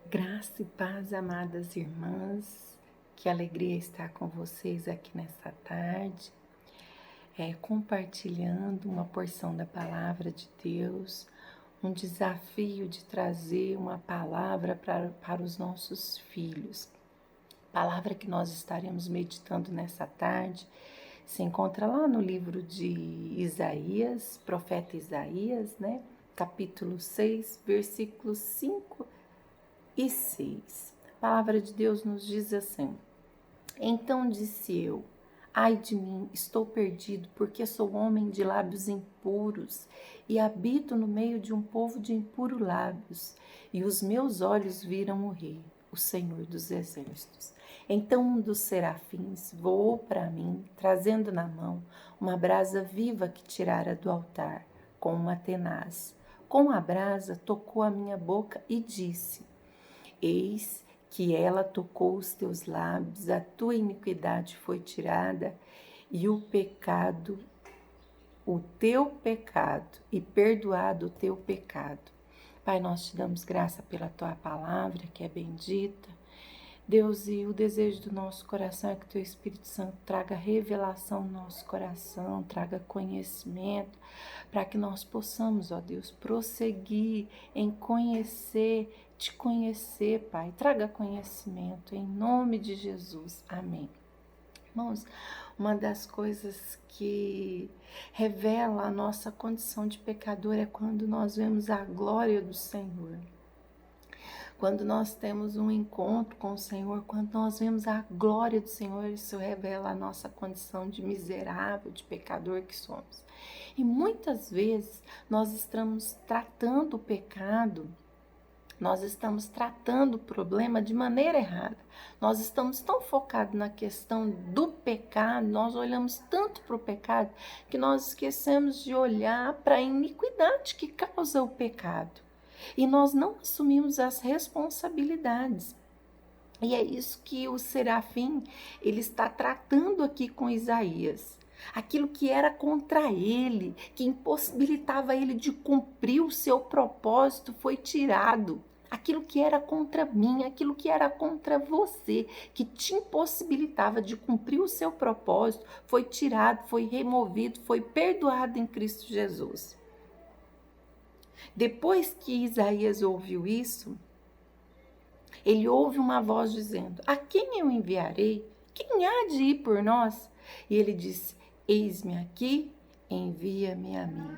Graça e paz, amadas irmãs, que alegria estar com vocês aqui nessa tarde, compartilhando uma porção da palavra de Deus, um desafio de trazer uma palavra para os nossos filhos. Palavra que nós estaremos meditando nessa tarde se encontra lá no livro de Isaías, profeta Isaías, capítulo 6, versículos 5 e 6. A palavra de Deus nos diz assim: Então disse eu, ai de mim, estou perdido, porque sou homem de lábios impuros e habito no meio de um povo de impuros lábios, e os meus olhos viram o Rei, o Senhor dos Exércitos. Então um dos serafins voou para mim, trazendo na mão uma brasa viva que tirara do altar, com uma tenaz. Com a brasa tocou a minha boca e disse: Eis que ela tocou os teus lábios, a tua iniquidade foi tirada e o teu pecado, e perdoado o teu pecado. Pai, nós te damos graça pela tua palavra, que é bendita. Deus, e o desejo do nosso coração é que o teu Espírito Santo traga revelação no nosso coração, traga conhecimento, para que nós possamos, ó Deus, prosseguir em te conhecer, Pai. Traga conhecimento, em nome de Jesus. Amém. Irmãos, uma das coisas que revela a nossa condição de pecador é quando nós vemos a glória do Senhor. Quando nós temos um encontro com o Senhor, quando nós vemos a glória do Senhor, isso revela a nossa condição de miserável, de pecador que somos. E muitas vezes nós estamos tratando o pecado, nós estamos tratando o problema de maneira errada. Nós estamos tão focados na questão do pecado, nós olhamos tanto para o pecado, que nós esquecemos de olhar para a iniquidade que causa o pecado. E nós não assumimos as responsabilidades. E é isso que o serafim, ele está tratando aqui com Isaías. Aquilo que era contra ele, que impossibilitava ele de cumprir o seu propósito, foi tirado. Aquilo que era contra mim, aquilo que era contra você, que te impossibilitava de cumprir o seu propósito, foi tirado, foi removido, foi perdoado em Cristo Jesus. Depois que Isaías ouviu isso, ele ouve uma voz dizendo: a quem eu enviarei? Quem há de ir por nós? E ele disse: eis-me aqui, envia-me a mim.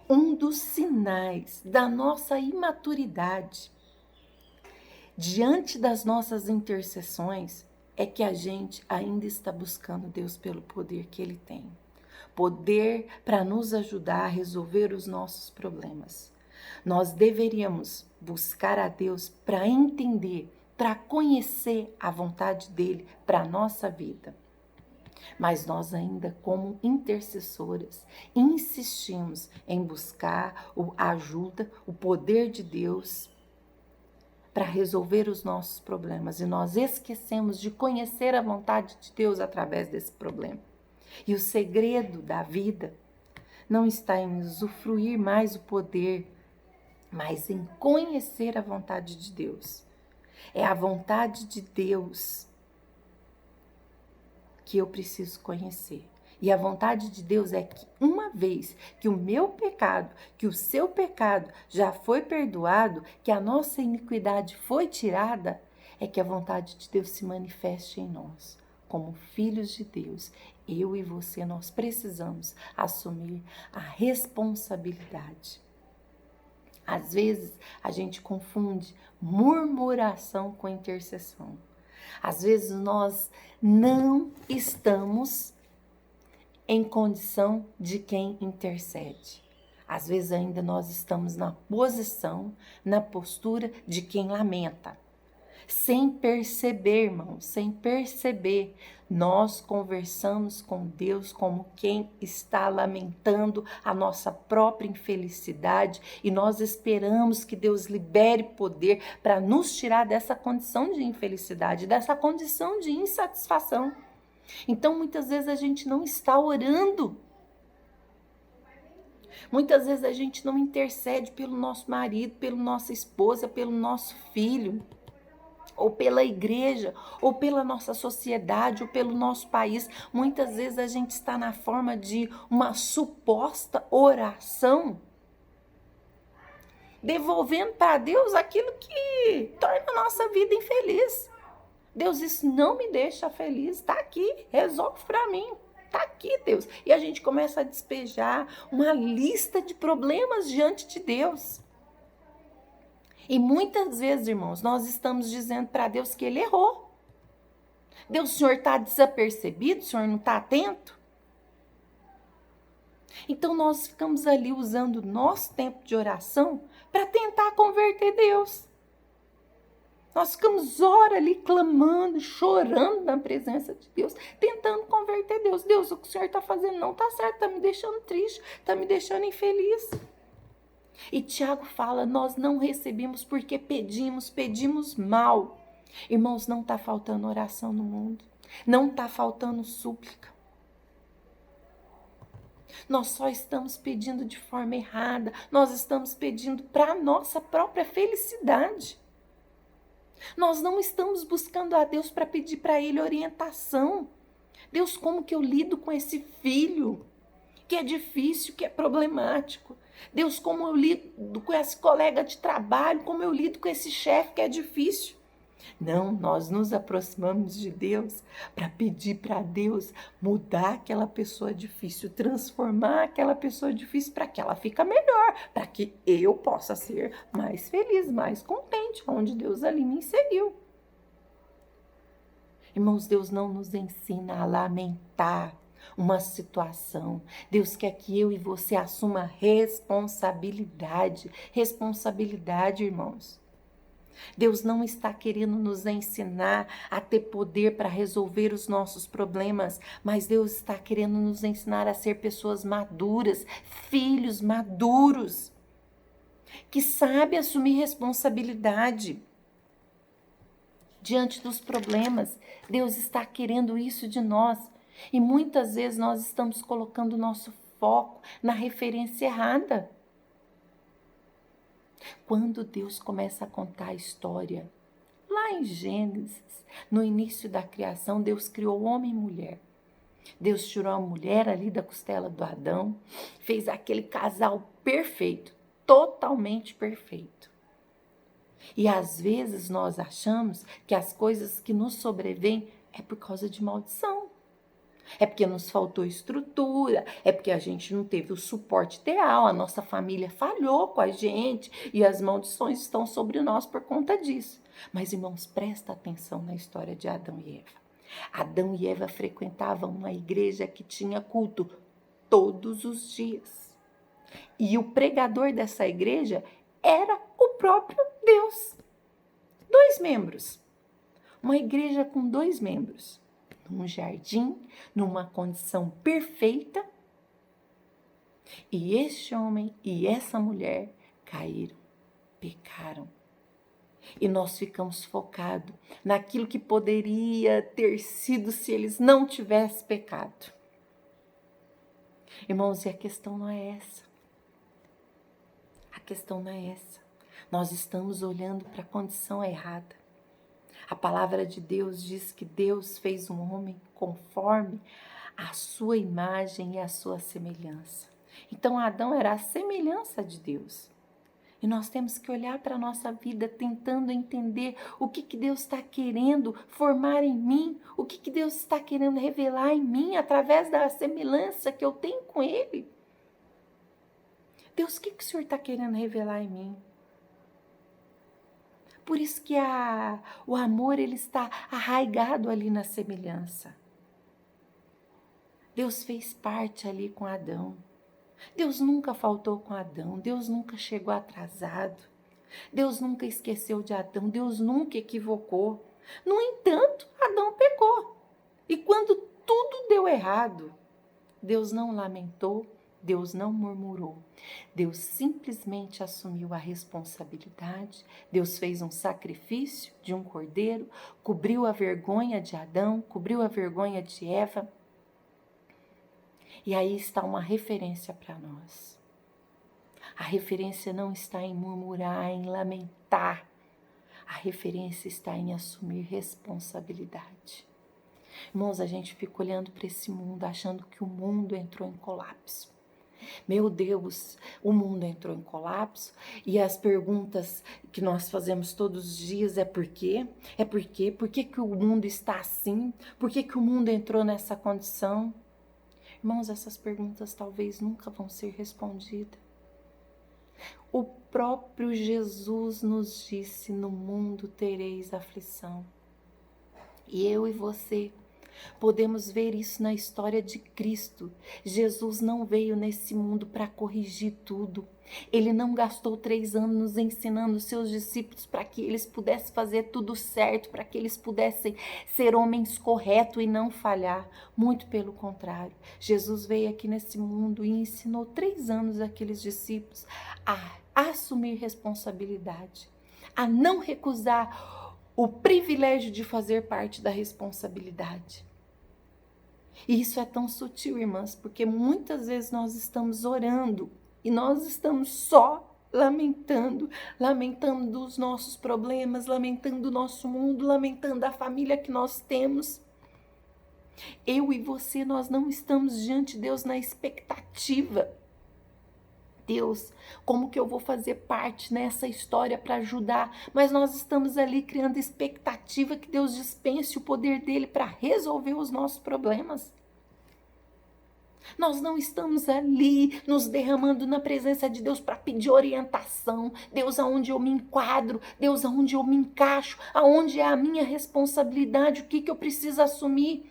Um dos sinais da nossa imaturidade diante das nossas intercessões é que a gente ainda está buscando Deus pelo poder que Ele tem. Poder para nos ajudar a resolver os nossos problemas. Nós deveríamos buscar a Deus para entender, para conhecer a vontade dEle para a nossa vida. Mas nós ainda, como intercessoras, insistimos em buscar a ajuda, o poder de Deus para resolver os nossos problemas. E nós esquecemos de conhecer a vontade de Deus através desse problema. E o segredo da vida não está em usufruir mais o poder, mas em conhecer a vontade de Deus. É a vontade de Deus que eu preciso conhecer. E a vontade de Deus é que uma vez que o meu pecado, que o seu pecado já foi perdoado, que a nossa iniquidade foi tirada, é que a vontade de Deus se manifeste em nós. Como filhos de Deus, eu e você, nós precisamos assumir a responsabilidade. Às vezes, a gente confunde murmuração com intercessão. Às vezes, nós não estamos em condição de quem intercede. Às vezes, ainda nós estamos na posição, na postura de quem lamenta. Sem perceber, irmãos, sem perceber, nós conversamos com Deus como quem está lamentando a nossa própria infelicidade e nós esperamos que Deus libere poder para nos tirar dessa condição de infelicidade, dessa condição de insatisfação. Então, muitas vezes a gente não está orando. Muitas vezes a gente não intercede pelo nosso marido, pela nossa esposa, pelo nosso filho, ou pela igreja, ou pela nossa sociedade, ou pelo nosso país. Muitas vezes a gente está na forma de uma suposta oração, devolvendo para Deus aquilo que torna a nossa vida infeliz. Deus, isso não me deixa feliz, está aqui, resolve para mim. Está aqui, Deus. E a gente começa a despejar uma lista de problemas diante de Deus. E muitas vezes, irmãos, nós estamos dizendo para Deus que Ele errou. Deus, o Senhor está desapercebido? O Senhor não está atento? Então nós ficamos ali usando o nosso tempo de oração para tentar converter Deus. Nós ficamos horas ali clamando, chorando na presença de Deus, tentando converter Deus. Deus, o que o Senhor está fazendo não está certo, está me deixando triste, está me deixando infeliz. E Tiago fala, nós não recebemos porque pedimos mal. Irmãos, não está faltando oração no mundo, não está faltando súplica. Nós só estamos pedindo de forma errada, nós estamos pedindo para a nossa própria felicidade. Nós não estamos buscando a Deus para pedir para Ele orientação. Deus, como que eu lido com esse filho que é difícil, que é problemático? Deus, como eu lido com esse colega de trabalho, como eu lido com esse chefe que é difícil? Não, nós nos aproximamos de Deus para pedir para Deus mudar aquela pessoa difícil, transformar aquela pessoa difícil para que ela fique melhor, para que eu possa ser mais feliz, mais contente, onde Deus ali me inseriu. Irmãos, Deus não nos ensina a lamentar uma situação. Deus quer que eu e você assuma responsabilidade. Responsabilidade, irmãos. Deus não está querendo nos ensinar a ter poder para resolver os nossos problemas, mas Deus está querendo nos ensinar a ser pessoas maduras, filhos maduros, que sabem assumir responsabilidade diante dos problemas. Deus está querendo isso de nós. E muitas vezes nós estamos colocando o nosso foco na referência errada. Quando Deus começa a contar a história, lá em Gênesis, no início da criação, Deus criou homem e mulher. Deus tirou a mulher ali da costela do Adão, fez aquele casal perfeito, totalmente perfeito. E às vezes nós achamos que as coisas que nos sobrevêm é por causa de maldição. É porque nos faltou estrutura, é porque a gente não teve o suporte ideal, a nossa família falhou com a gente e as maldições estão sobre nós por conta disso. Mas, irmãos, presta atenção na história de Adão e Eva. Adão e Eva frequentavam uma igreja que tinha culto todos os dias. E o pregador dessa igreja era o próprio Deus. 2 membros. Uma igreja com 2 membros. Num jardim, numa condição perfeita. E este homem e essa mulher caíram, pecaram. E nós ficamos focados naquilo que poderia ter sido se eles não tivessem pecado. Irmãos, e a questão não é essa. A questão não é essa. Nós estamos olhando para a condição errada. A palavra de Deus diz que Deus fez um homem conforme a sua imagem e a sua semelhança. Então Adão era a semelhança de Deus. E nós temos que olhar para a nossa vida tentando entender o que Deus está querendo formar em mim, o que Deus está querendo revelar em mim através da semelhança que eu tenho com Ele. Deus, o que o Senhor está querendo revelar em mim? Por isso que o amor ele está arraigado ali na semelhança. Deus fez parte ali com Adão. Deus nunca faltou com Adão. Deus nunca chegou atrasado. Deus nunca esqueceu de Adão. Deus nunca equivocou. No entanto, Adão pecou. E quando tudo deu errado, Deus não lamentou, Deus não murmurou. Deus simplesmente assumiu a responsabilidade. Deus fez um sacrifício de um cordeiro, cobriu a vergonha de Adão, cobriu a vergonha de Eva. E aí está uma referência para nós. A referência não está em murmurar, em lamentar. A referência está em assumir responsabilidade. Irmãos, a gente fica olhando para esse mundo, achando que o mundo entrou em colapso. Meu Deus, o mundo entrou em colapso e as perguntas que nós fazemos todos os dias é por quê? É por quê? Por que que o mundo está assim? Por que que o mundo entrou nessa condição? Irmãos, essas perguntas talvez nunca vão ser respondidas. O próprio Jesus nos disse: no mundo tereis aflição. E eu e você podemos ver isso na história de Cristo. Jesus não veio nesse mundo para corrigir tudo. Ele não gastou 3 anos ensinando seus discípulos para que eles pudessem fazer tudo certo, para que eles pudessem ser homens corretos e não falhar. Muito pelo contrário. Jesus veio aqui nesse mundo e ensinou 3 anos aqueles discípulos a assumir responsabilidade, a não recusar o privilégio de fazer parte da responsabilidade. E isso é tão sutil, irmãs, porque muitas vezes nós estamos orando e nós estamos só lamentando os nossos problemas, lamentando o nosso mundo, lamentando a família que nós temos. Eu e você, nós não estamos diante de Deus na expectativa. Deus, como que eu vou fazer parte nessa história para ajudar? Mas nós estamos ali criando expectativa que Deus dispense o poder dele para resolver os nossos problemas. Nós não estamos ali nos derramando na presença de Deus para pedir orientação. Deus, aonde eu me enquadro, Deus, aonde eu me encaixo, aonde é a minha responsabilidade, o que eu preciso assumir.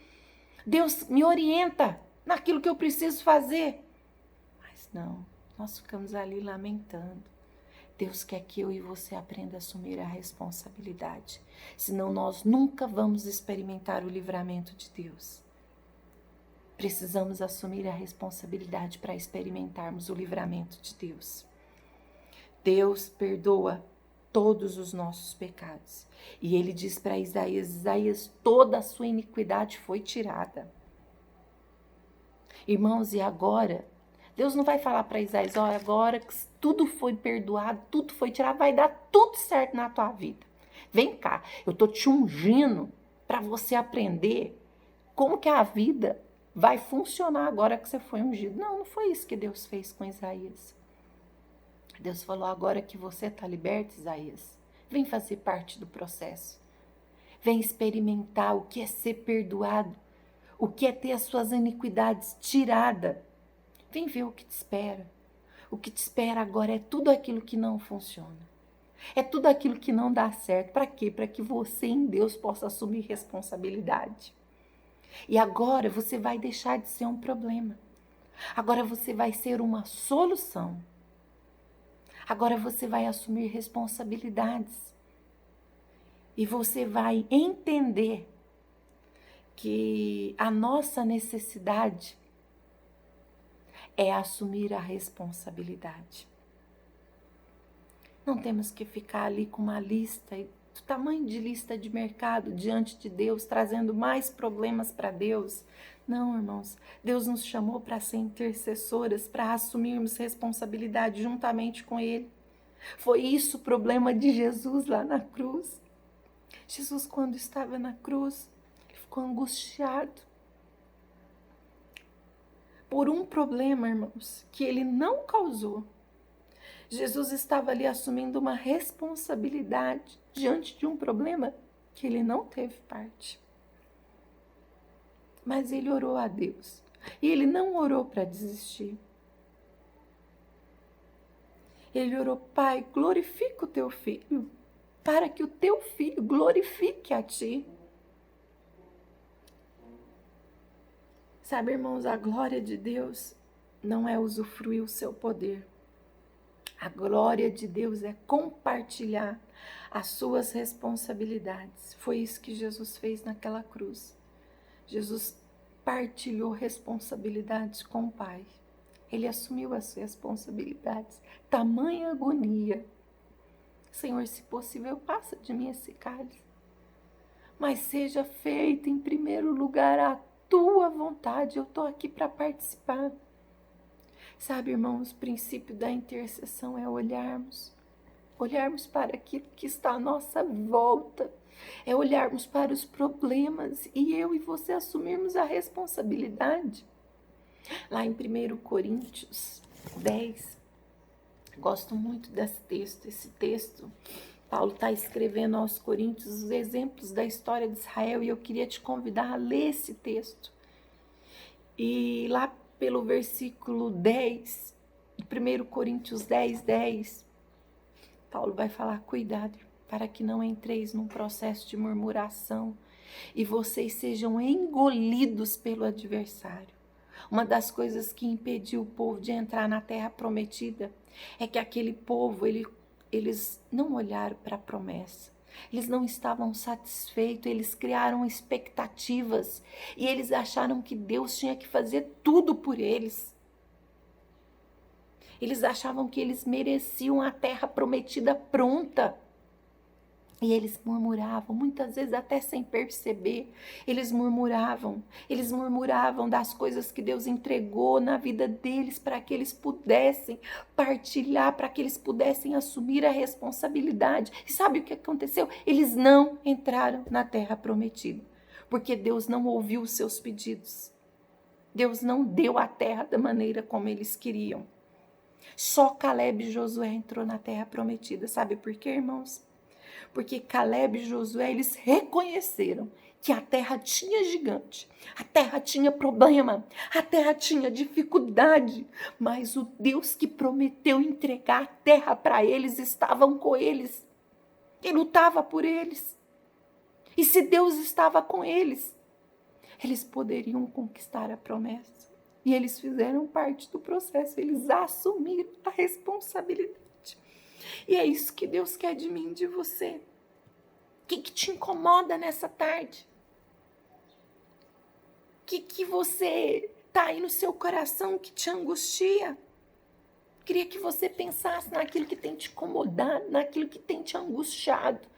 Deus, me orienta naquilo que eu preciso fazer. Mas não, nós ficamos ali lamentando. Deus quer que eu e você aprenda a assumir a responsabilidade. Senão nós nunca vamos experimentar o livramento de Deus. Precisamos assumir a responsabilidade para experimentarmos o livramento de Deus. Deus perdoa todos os nossos pecados. E ele diz para Isaías: Isaías, toda a sua iniquidade foi tirada. Irmãos, e agora? Deus não vai falar para Isaías: olha, agora que tudo foi perdoado, tudo foi tirado, vai dar tudo certo na tua vida. Vem cá, eu estou te ungindo para você aprender como que a vida vai funcionar agora que você foi ungido. Não, não foi isso que Deus fez com Isaías. Deus falou: agora que você está liberto, Isaías, vem fazer parte do processo. Vem experimentar o que é ser perdoado, o que é ter as suas iniquidades tiradas. Vem ver o que te espera. O que te espera agora é tudo aquilo que não funciona. É tudo aquilo que não dá certo. Para quê? Para que você em Deus possa assumir responsabilidade. E agora você vai deixar de ser um problema. Agora você vai ser uma solução. Agora você vai assumir responsabilidades. E você vai entender que a nossa necessidade é assumir a responsabilidade. Não temos que ficar ali com uma lista, do tamanho de lista de mercado diante de Deus, trazendo mais problemas para Deus. Não, irmãos, Deus nos chamou para ser intercessoras, para assumirmos responsabilidade juntamente com Ele. Foi isso o problema de Jesus lá na cruz. Jesus, quando estava na cruz, ele ficou angustiado por um problema, irmãos, que ele não causou. Jesus estava ali assumindo uma responsabilidade diante de um problema que ele não teve parte. Mas ele orou a Deus. E ele não orou para desistir. Ele orou: Pai, glorifica o teu filho, para que o teu filho glorifique a ti. Sabe, irmãos, a glória de Deus não é usufruir o seu poder. A glória de Deus é compartilhar as suas responsabilidades. Foi isso que Jesus fez naquela cruz. Jesus partilhou responsabilidades com o Pai. Ele assumiu as responsabilidades. Tamanha agonia. Senhor, se possível, passa de mim esse cálice. Mas seja feita em primeiro lugar a tua vontade. Eu estou aqui para participar. Sabe, irmãos, o princípio da intercessão é olharmos para aquilo que está à nossa volta, é olharmos para os problemas e eu e você assumirmos a responsabilidade. Lá em 1 Coríntios 10, gosto muito desse texto. Esse texto, Paulo está escrevendo aos Coríntios os exemplos da história de Israel e eu queria te convidar a ler esse texto. E lá pelo versículo 10, 1 Coríntios 10, 10, Paulo vai falar: cuidado para que não entreis num processo de murmuração e vocês sejam engolidos pelo adversário. Uma das coisas que impediu o povo de entrar na terra prometida é que aquele povo, eles não olharam para a promessa. Eles não estavam satisfeitos, eles criaram expectativas e eles acharam que Deus tinha que fazer tudo por eles. Eles achavam que eles mereciam a terra prometida pronta. E eles murmuravam, muitas vezes até sem perceber, eles murmuravam das coisas que Deus entregou na vida deles para que eles pudessem partilhar, para que eles pudessem assumir a responsabilidade. E sabe o que aconteceu? Eles não entraram na terra prometida, porque Deus não ouviu os seus pedidos. Deus não deu a terra da maneira como eles queriam. Só Caleb e Josué entrou na terra prometida. Sabe por quê, irmãos? Porque Caleb e Josué, eles reconheceram que a terra tinha gigante, a terra tinha problema, a terra tinha dificuldade, mas o Deus que prometeu entregar a terra para eles estava com eles e lutava por eles. E se Deus estava com eles, eles poderiam conquistar a promessa. E eles fizeram parte do processo, eles assumiram a responsabilidade. E é isso que Deus quer de mim e de você. O que te incomoda nessa tarde? O que você está aí no seu coração que te angustia? Queria que você pensasse naquilo que tem te incomodado, naquilo que tem te angustiado.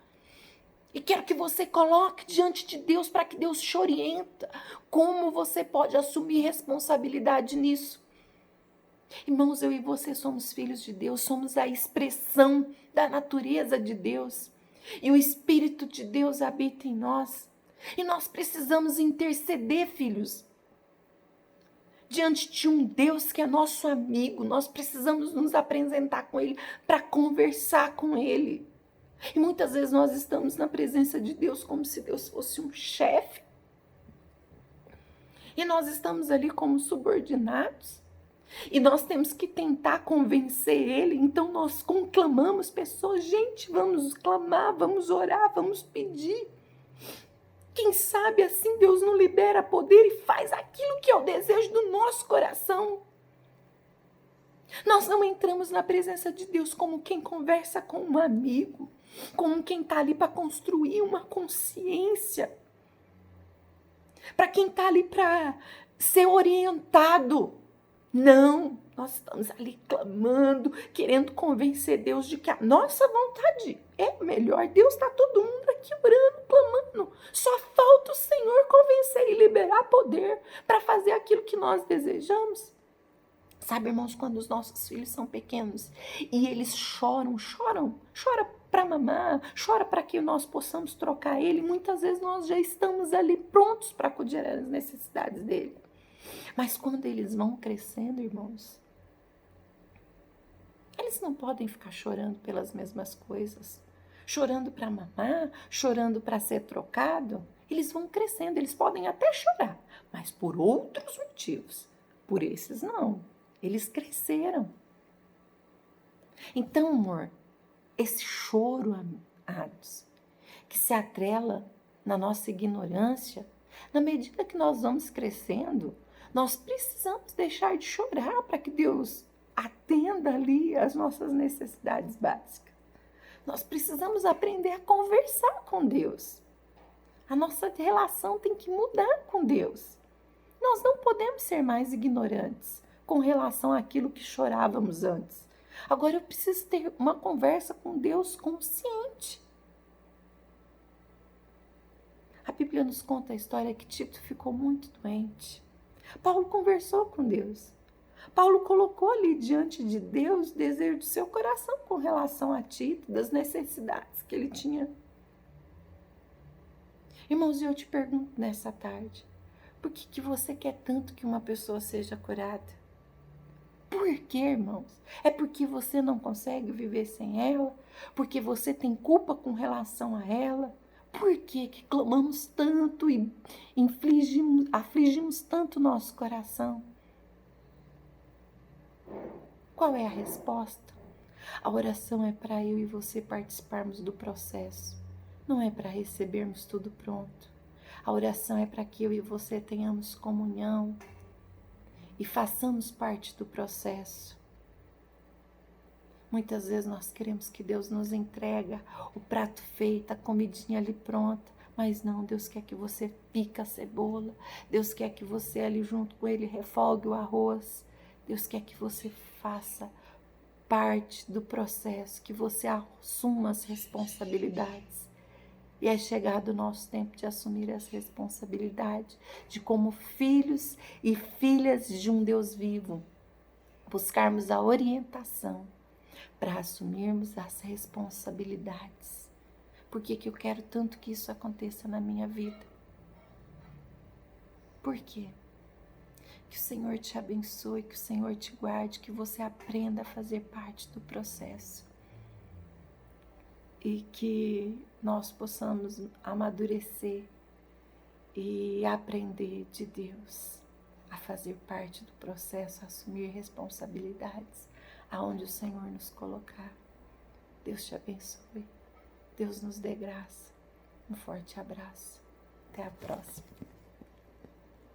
E quero que você coloque diante de Deus para que Deus te orienta. Como você pode assumir responsabilidade nisso? Irmãos, eu e você somos filhos de Deus, somos a expressão da natureza de Deus. E o Espírito de Deus habita em nós. E nós precisamos interceder, filhos. Diante de um Deus que é nosso amigo, nós precisamos nos apresentar com Ele para conversar com Ele. E muitas vezes nós estamos na presença de Deus como se Deus fosse um chefe. E nós estamos ali como subordinados. E nós temos que tentar convencer Ele. Então nós conclamamos pessoas. Gente, vamos clamar, vamos orar, vamos pedir. Quem sabe assim Deus não libera poder e faz aquilo que é o desejo do nosso coração. Nós não entramos na presença de Deus como quem conversa com um amigo, como quem está ali para construir uma consciência, para quem está ali para ser orientado. Não, nós estamos ali clamando, querendo convencer Deus de que a nossa vontade é melhor. Deus está todo mundo aqui orando, clamando. Só falta o Senhor convencer e liberar poder para fazer aquilo que nós desejamos. Sabe, irmãos, quando os nossos filhos são pequenos e eles choram para mamar, chora para que nós possamos trocar ele, muitas vezes nós já estamos ali prontos para acudir às necessidades dele. Mas quando eles vão crescendo, irmãos, eles não podem ficar chorando pelas mesmas coisas, chorando para mamar, chorando para ser trocado. Eles vão crescendo, eles podem até chorar, mas por outros motivos. Por esses não. Eles cresceram. Então, amor, esse choro, amados, que se atrela na nossa ignorância, na medida que nós vamos crescendo, nós precisamos deixar de chorar para que Deus atenda ali as nossas necessidades básicas. Nós precisamos aprender a conversar com Deus. A nossa relação tem que mudar com Deus. Nós não podemos ser mais ignorantes com relação àquilo que chorávamos antes. Agora eu preciso ter uma conversa com Deus consciente. A Bíblia nos conta a história que Tito ficou muito doente. Paulo conversou com Deus. Paulo colocou ali diante de Deus o desejo do seu coração com relação a Tito, das necessidades que ele tinha. Irmãos, eu te pergunto nessa tarde, por que você quer tanto que uma pessoa seja curada? Por quê, irmãos? É porque você não consegue viver sem ela? Porque você tem culpa com relação a ela? Por que clamamos tanto e afligimos tanto nosso coração? Qual é a resposta? A oração é para eu e você participarmos do processo. Não é para recebermos tudo pronto. A oração é para que eu e você tenhamos comunhão e façamos parte do processo. Muitas vezes nós queremos que Deus nos entregue o prato feito, a comidinha ali pronta. Mas não, Deus quer que você pica a cebola. Deus quer que você ali junto com Ele refogue o arroz. Deus quer que você faça parte do processo, que você assuma as responsabilidades. E é chegado o nosso tempo de assumir as responsabilidades, de como filhos e filhas de um Deus vivo, buscarmos a orientação para assumirmos as responsabilidades. Por que eu quero tanto que isso aconteça na minha vida? Por quê? Que o Senhor te abençoe, que o Senhor te guarde, que você aprenda a fazer parte do processo. E que nós possamos amadurecer e aprender de Deus a fazer parte do processo, a assumir responsabilidades aonde o Senhor nos colocar. Deus te abençoe. Deus nos dê graça. Um forte abraço. Até a próxima.